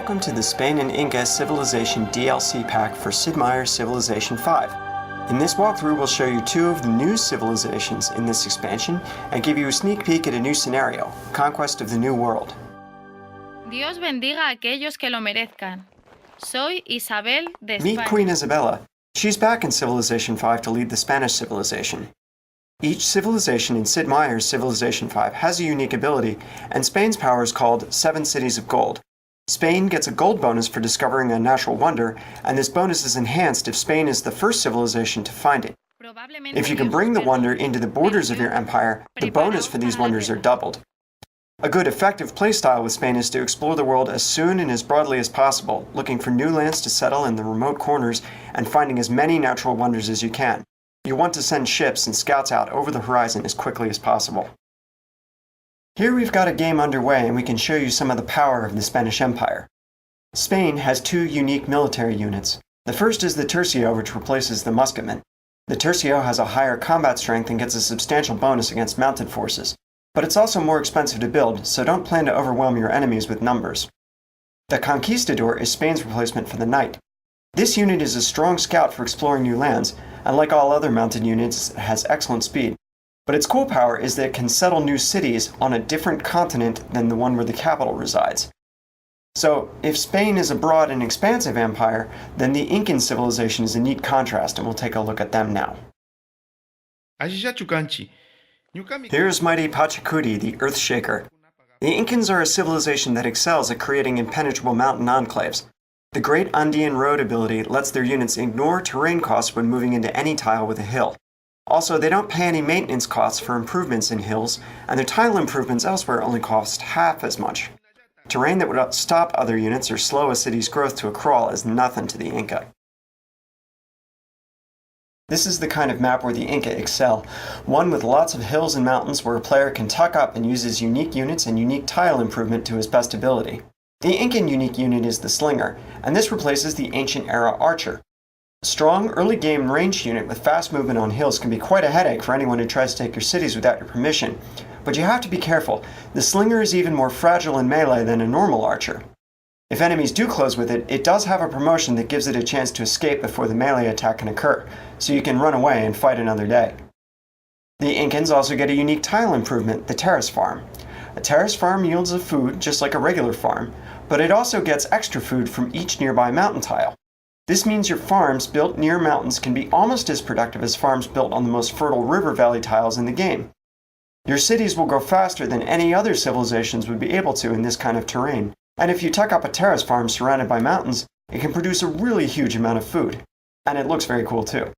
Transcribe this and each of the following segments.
Welcome to the Spain and Inca Civilization DLC pack for Sid Meier's Civilization 5. In this walkthrough, we'll show you two of the new civilizations in this expansion and give you a sneak peek at a new scenario, Conquest of the New World. Dios bendiga a aquellos que lo merezcan. Soy Isabel de España. Meet Queen Isabella. She's back in Civilization 5 to lead the Spanish civilization. Each civilization in Sid Meier's Civilization 5 has a unique ability, and Spain's power is called 7 Cities of Gold. Spain gets a gold bonus for discovering a natural wonder, and this bonus is enhanced if Spain is the first civilization to find it. If you can bring the wonder into the borders of your empire, the bonus for these wonders are doubled. A good effective playstyle with Spain is to explore the world as soon and as broadly as possible, looking for new lands to settle in the remote corners and finding as many natural wonders as you can. You want to send ships and scouts out over the horizon as quickly as possible. Here we've got a game underway and we can show you some of the power of the Spanish Empire. Spain has two unique military units. The first is the Tercio, which replaces the musketman. The Tercio has a higher combat strength and gets a substantial bonus against mounted forces. But it's also more expensive to build, so don't plan to overwhelm your enemies with numbers. The Conquistador is Spain's replacement for the Knight. This unit is a strong scout for exploring new lands, and like all other mounted units, it has excellent speed. But its cool power is that it can settle new cities on a different continent than the one where the capital resides. So, if Spain is a broad and expansive empire, then the Incan civilization is a neat contrast, and we'll take a look at them now. Here's mighty Pachacuti, the Earthshaker. The Incans are a civilization that excels at creating impenetrable mountain enclaves. The Great Andean Road ability lets their units ignore terrain costs when moving into any tile with a hill. Also, they don't pay any maintenance costs for improvements in hills, and their tile improvements elsewhere only cost half as much. Terrain that would stop other units or slow a city's growth to a crawl is nothing to the Inca. This is the kind of map where the Inca excel, one with lots of hills and mountains where a player can tuck up and use his unique units and unique tile improvement to his best ability. The Incan unique unit is the Slinger, and this replaces the ancient-era Archer. A strong, early-game ranged unit with fast movement on hills can be quite a headache for anyone who tries to take your cities without your permission, but you have to be careful. The Slinger is even more fragile in melee than a normal Archer. If enemies do close with it, it does have a promotion that gives it a chance to escape before the melee attack can occur, so you can run away and fight another day. The Incans also get a unique tile improvement, the Terrace Farm. A terrace farm yields a food just like a regular farm, but it also gets extra food from each nearby mountain tile. This means your farms built near mountains can be almost as productive as farms built on the most fertile river valley tiles in the game. Your cities will grow faster than any other civilizations would be able to in this kind of terrain, and if you tuck up a terrace farm surrounded by mountains, it can produce a really huge amount of food. And it looks very cool too.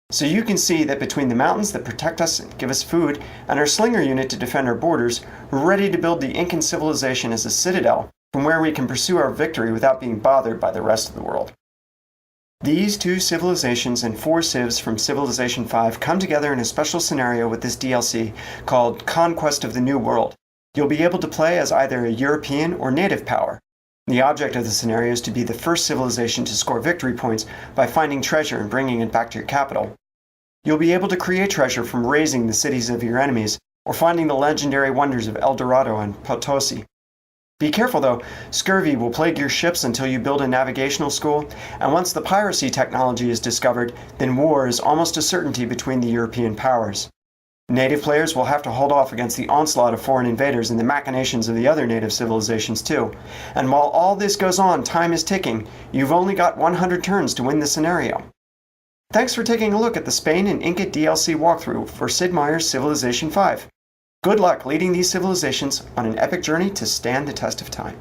So you can see that between the mountains that protect us and give us food, and our Slinger unit to defend our borders, we're ready to build the Incan civilization as a citadel, from where we can pursue our victory without being bothered by the rest of the world. These two civilizations and 4 civs from Civilization 5 come together in a special scenario with this DLC called Conquest of the New World. You'll be able to play as either a European or native power. The object of the scenario is to be the first civilization to score victory points by finding treasure and bringing it back to your capital. You'll be able to create treasure from razing the cities of your enemies, or finding the legendary wonders of El Dorado and Potosi. Be careful though, scurvy will plague your ships until you build a navigational school, and once the piracy technology is discovered, then war is almost a certainty between the European powers. Native players will have to hold off against the onslaught of foreign invaders and the machinations of the other native civilizations too. And while all this goes on, time is ticking. You've only got 100 turns to win the scenario. Thanks for taking a look at the Spain and Inca DLC walkthrough for Sid Meier's Civilization 5. Good luck leading these civilizations on an epic journey to stand the test of time.